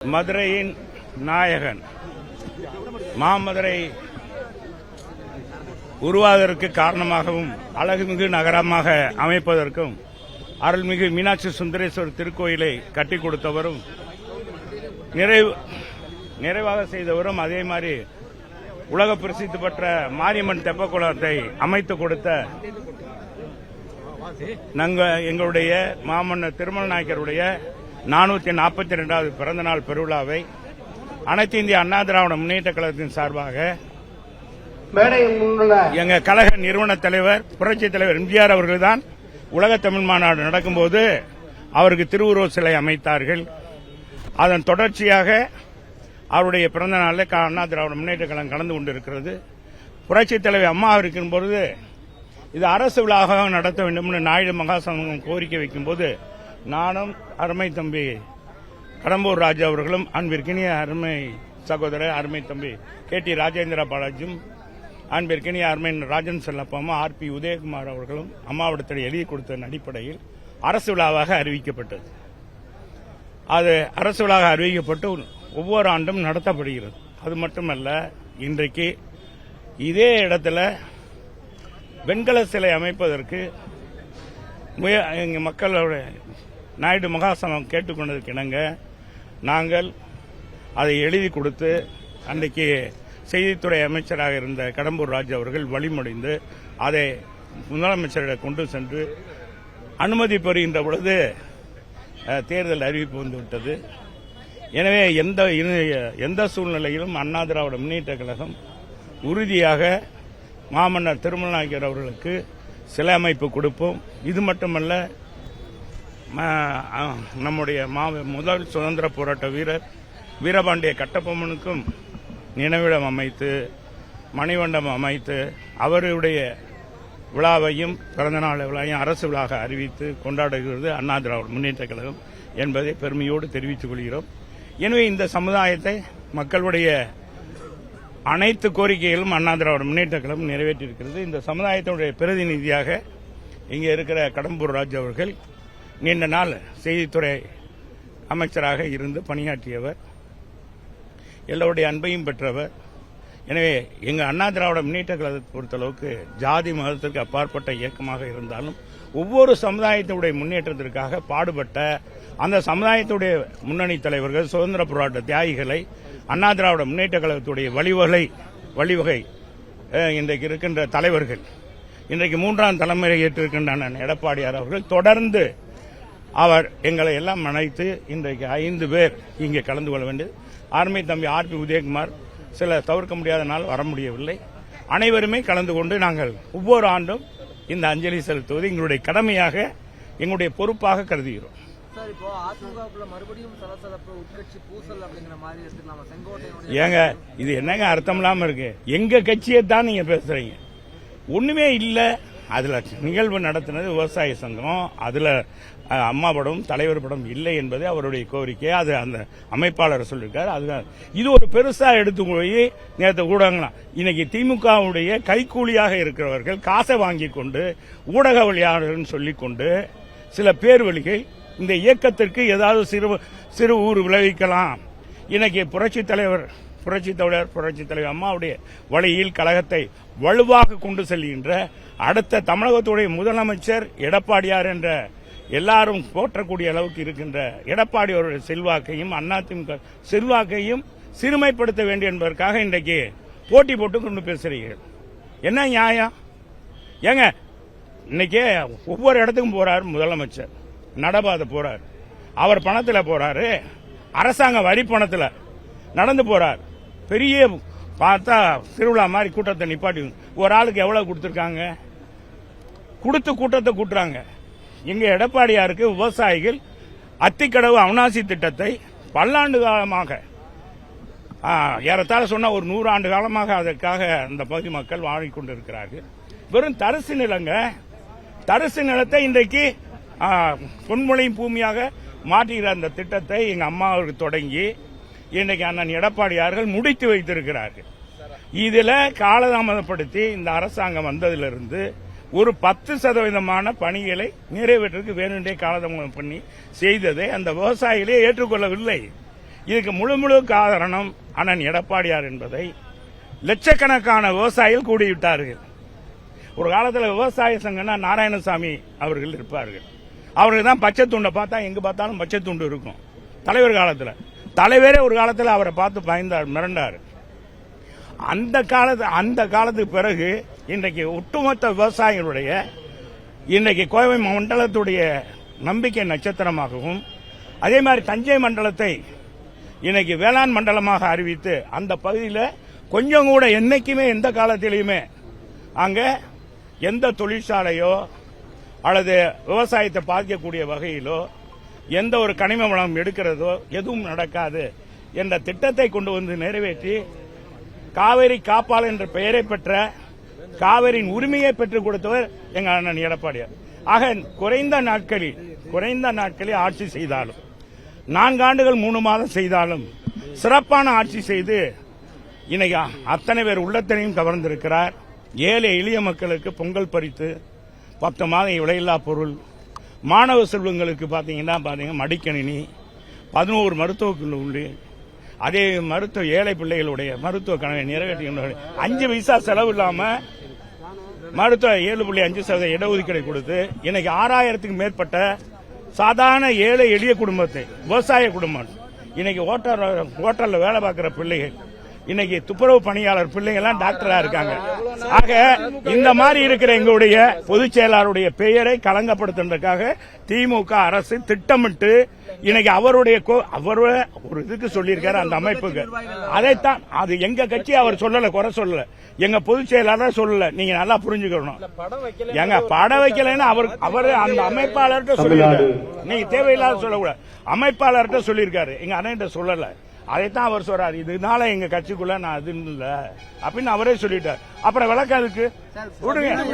மதுரையின் நாயகன் மாமதுரை உருவாவதற்கு காரணமாகவும் அழகுமிகு நகரமாக அமைப்பதற்கும் அருள்மிகு மீனாட்சி சுந்தரேஸ்வரர் திருக்கோயிலை கட்டிக் கொடுத்தவரும் நிறைவாக செய்தவரும் அதே மாதிரி உலக பிரசித்தி பெற்ற மாரியம்மன் தெப்பக்குளத்தை அமைத்து கொடுத்த எங்களுடைய மாமன்னர் திருமல நாயக்கருடைய 442வது பிறந்தநாள் பெருவிழாவை அனைத்து இந்திய அண்ணா திராவிட முன்னேற்ற கழகத்தின் சார்பாக எங்க கழக நிறுவன தலைவர் புரட்சித் தலைவர் எம்ஜிஆர் அவர்கள்தான் உலக தமிழ் மாநாடு நடக்கும்போது அவருக்கு திருவுருவ சிலை அமைத்தார்கள். அதன் தொடர்ச்சியாக அவருடைய பிறந்த நாளில் அண்ணா திராவிட முன்னேற்ற கழகம் கலந்து கொண்டிருக்கிறது. புரட்சித் தலைவர் அம்மா இருக்கும் பொழுது இது அரசு விழாவாக நடத்த வேண்டும் என்று நாயுடு மகாசங்கம் கோரிக்கை வைக்கும்போது நானும் அருமை தம்பி கடம்பூர் ராஜா அவர்களும் அன்பிற்கினிய அருமை சகோதரர் அருமை தம்பி KT ராஜேந்திர பாலாஜியும் அன்பிற்கினிய அருமை ராஜன் செல்லப்பா RP உதயகுமார் அவர்களும் அம்மாவிடத்தில் எழுதி கொடுத்த அடிப்படையில் அரசு விழாவாக அறிவிக்கப்பட்டது. அது அரசு விழாவாக அறிவிக்கப்பட்டு ஒவ்வொரு ஆண்டும் நடத்தப்படுகிறது. அது மட்டுமல்ல, இன்றைக்கு இதே இடத்துல வெண்கல சிலை அமைப்பதற்கு மக்களோட நாயுடு மகாசங்கம் கேட்டுக்கொண்டதற்கு இணங்க நாங்கள் அதை எழுதி கொடுத்து அன்றைக்கு செய்தித்துறை அமைச்சராக இருந்த கடம்பூர் ராஜு அவர்கள் வழிமொழிந்து அதை முதலமைச்சரிடம் கொண்டு சென்று அனுமதி பெறுகின்ற பொழுது தேர்தல் அறிவிப்பு வந்துவிட்டது. எனவே எந்த சூழ்நிலையிலும் அண்ணா திராவிட முன்னேற்ற கழகம் உறுதியாக மாமன்னர் திருமல நாயக்கர் அவர்களுக்கு சிலை அமைப்பு கொடுப்போம். இது மட்டுமல்ல, நம்முடைய முதல் சுதந்திர போராட்ட வீரர் வீரபாண்டிய கட்டபொம்மனுக்கும் நினைவிடம் அமைத்து மணிமண்டபம் அமைத்து அவருடைய விழாவையும் பிறந்தநாள் விழாவையும் அரசு விழாக அறிவித்து கொண்டாடுகிறது அண்ணா திராவிட முன்னேற்ற கழகம் என்பதை பெருமையோடு தெரிவித்துக் கொள்கிறோம். எனவே இந்த சமுதாயத்தை மக்களுடைய அனைத்து கோரிக்கைகளும் அண்ணா திராவிட முன்னேற்ற கழகம் நிறைவேற்றியிருக்கிறது. இந்த சமுதாயத்தினுடைய பிரதிநிதியாக இங்கே இருக்கிற கடம்பூர் ராஜு அவர்கள் நீண்ட நாள் செய்தித்துறை அமைச்சராக இருந்து பணியாற்றியவர், எல்லோருடைய அன்பையும் பெற்றவர். எனவே எங்கள் அண்ணா திராவிட முன்னேற்ற கழகத்தை பொறுத்தளவுக்கு ஜாதி மதத்திற்கு அப்பாற்பட்ட இயக்கமாக இருந்தாலும் ஒவ்வொரு சமுதாயத்தினுடைய முன்னேற்றத்திற்காக பாடுபட்ட அந்த சமுதாயத்துடைய முன்னணி தலைவர்கள், சுதந்திர போராட்ட தியாகிகளை அண்ணா திராவிட முன்னேற்ற கழகத்துடைய வழிவகை இன்றைக்கு இருக்கின்ற தலைவர்கள், இன்றைக்கு 3ஆம் தலைமுறை ஏற்றிருக்கின்ற அண்ணன் எடப்பாடியார் அவர்கள் தொடர்ந்து அவர் எங்களை எல்லாம் அழைத்து இன்றைக்கு 5 பேர் இங்கே கலந்து கொள்ள வேண்டியது. அருமை தம்பி RP உதயகுமார் சில தவிர்க்க முடியாத நாள் வர முடியவில்லை. அனைவருமே கலந்து கொண்டு நாங்கள் ஒவ்வொரு ஆண்டும் இந்த அஞ்சலி செலுத்துவது எங்களுடைய கடமையாக, எங்களுடைய பொறுப்பாக கருதுகிறோம். ஏங்க இது என்னங்க அர்த்தம் இல்லாம இருக்கு? எங்க கட்சியை தான் நீங்க பேசுறீங்க, ஒண்ணுமே இல்ல. அதுல நிகழ்வு நடத்தினது விவசாய சங்கம், அதுல அம்மா படம் தலைவர் படம் இல்லை என்பது அவருடைய கோரிக்கை. அது அந்த அமைப்பாளர் சொல்லியிருக்காரு. அதுதான் இது ஒரு பெருசா எடுத்து போய் நேற்று ஊடகங்களாம் இன்னைக்கு திமுகவுடைய கைக்கூலியாக இருக்கிறவர்கள் காசை வாங்கி கொண்டு ஊடகவியலாளர்கள் சொல்லிக் கொண்டு சில பேர்வழிகள் இந்த இயக்கத்திற்கு ஏதாவது சிறு ஊர் விளைவிக்கலாம். இன்னைக்கு புரட்சித் தலைவர் அம்மாவுடைய வழியில் கழகத்தை வலுவாக கொண்டு செல்கின்ற அடுத்த தமிழகத்துடைய முதலமைச்சர் எடப்பாடியார் என்ற எல்லாரும் போற்றக்கூடிய அளவுக்கு இருக்கின்ற எடப்பாடியோருடைய செல்வாக்கையும் அதிமுக செல்வாக்கையும் சிறுமைப்படுத்த வேண்டும் என்பதற்காக இன்றைக்கு போட்டி போட்டு கொண்டு பேசுறீர்கள். என்ன நியாயம்? ஏங்க இன்னைக்கு ஒவ்வொரு இடத்துக்கும் போறாரு முதலமைச்சர், நடபாதை போறாரு, அவர் பணத்தில் போறாரு, அரசாங்க வரி பணத்தில் நடந்து போறார். பெரிய பார்த்தா திருவிழா மாதிரி கூட்டத்தை நிப்பாட்டி ஒரு ஆளுக்கு எவ்வளவு கொடுத்திருக்காங்க? கொடுத்து கூட்டத்தை கூட்டுறாங்க. எங்க எடப்பாடியாருக்கு விவசாயிகள் அத்திக்கடவு அவிநாசி திட்டத்தை பல்லாண்டு காலமாக ஏறத்தாழ சொன்ன ஒரு 100 ஆண்டு காலமாக அதற்காக அந்த பகுதி மக்கள் வாழிக்கொண்டிருக்கிறார்கள். வெறும் தரிசு நிலங்க, தரிசு நிலத்தை இன்றைக்கு பொன்முளையும் பூமியாக மாற்றுகிற அந்த திட்டத்தை எங்க அம்மாவுக்கு தொடங்கி இன்றைக்கு அண்ணன் எடப்பாடியார்கள் முடித்து வைத்திருக்கிறார்கள். இதில் காலதாமதப்படுத்தி இந்த அரசாங்கம் வந்ததிலிருந்து ஒரு 10% பணிகளை நிறைவேற்றுக்கு வேணுண்டே காலதாமதம் பண்ணி செய்ததை அந்த விவசாயிகளே ஏற்றுக்கொள்ளவில்லை. இதுக்கு முழு காரணம் அண்ணன் எடப்பாடியார் என்பதை லட்சக்கணக்கான விவசாயிகள் கூடிவிட்டார்கள். ஒரு காலத்தில் விவசாய சங்கம்னா நாராயணசாமி அவர்கள் இருப்பார்கள். அவர்கள் தான் பச்சை துண்டை பார்த்தா எங்க பார்த்தாலும் பச்சை துண்டு இருக்கும். தலைவர் காலத்தில் தலைவரே ஒரு காலத்தில் அவரை பார்த்து பயந்தார், மிரண்டார். அந்த காலத்துக்கு பிறகு இன்றைக்கு ஒட்டுமொத்த விவசாயிகளுடைய இன்றைக்கு கோவை மண்டலத்துடைய நம்பிக்கை நட்சத்திரமாகவும், அதே மாதிரி தஞ்சை மண்டலத்தை இன்னைக்கு வேளாண் மண்டலமாக அறிவித்து அந்த பகுதியில் கொஞ்சம் கூட என்னைக்குமே எந்த காலத்திலையுமே அங்க எந்த தொழிற்சாலையோ அல்லது விவசாயத்தை பாதிக்கக்கூடிய வகையிலோ எந்த ஒரு கனிம வளம் எடுக்கிறதோ எதுவும் நடக்காது என்ற திட்டத்தை கொண்டு வந்து நிறைவேற்றி காவிரி காப்பாளர் என்ற பெயரை பெற்ற காவிரியின் உரிமையை பெற்றுக் கொடுத்தவர் எங்க அண்ணன் எடப்பாடியார். ஆக குறைந்த நாட்களில் ஆட்சி செய்தாலும் 4 ஆண்டுகள் 3 மாதம் செய்தாலும் சிறப்பான ஆட்சி செய்து இன்னைக்கு அத்தனை பேர் உள்ளத்தனையும் கவர்ந்திருக்கிறார். ஏழை எளிய மக்களுக்கு பொங்கல் பரித்து 10 மாதம் விலையில்லா பொருள், மாணவ செல்வங்களுக்கு பாத்தீங்கன்னா மடிக்கணினி, 11 மருத்துவ உண்டு. அதே ஏழை பிள்ளைகளுடைய மருத்துவ கனவை நிறைவேற்றி 5 பைசா செலவு இல்லாம மருத்துவ 7.5% இடஒதுக்கீடு கொடுத்து இன்னைக்கு 6000க்கு மேற்பட்ட சாதாரண ஏழை எளிய குடும்பத்தை, விவசாய குடும்பம், இன்னைக்கு ஹோட்டல்ல வேலை பார்க்கிற பிள்ளைகள், இன்னைக்கு துப்புரவு பணியாளர் பிள்ளைங்கள்லாம் டாக்டரா இருக்காங்க. ஆக இந்த மாதிரி இருக்கிற எங்களுடைய பொதுச் செயலாளருடைய பெயரை களங்கப்படுத்துறதுக்காக திமுக அரசு திட்டமிட்டு இன்னைக்கு அவருடைய ஒரு இதுக்கு சொல்லியிருக்காரு, அந்த அமைப்புக்கு. அதைத்தான் அது எங்க கட்சி அவர் சொல்லல, குறை சொல்லல, எங்க பொதுச் செயலாளர் சொல்லல. நீங்க நல்லா புரிஞ்சுக்கணும். எங்க படம் வைக்கலன்னு அவர் அந்த அமைப்பாளர்கிட்ட சொல்லியிருக்காரு. நீங்க தேவையில்லாத சொல்லக்கூடாது. அமைப்பாளர்கிட்ட சொல்லியிருக்காரு, எங்க அண்ணன் சொல்லல. அதைத்தான் அவர் சொல்றாரு, இதனால எங்க கட்சிக்குள்ள நான் அது இல்ல அப்படின்னு அவரே சொல்லிட்டார். அப்புறம் விளக்கம் அதுக்கு விடுங்க.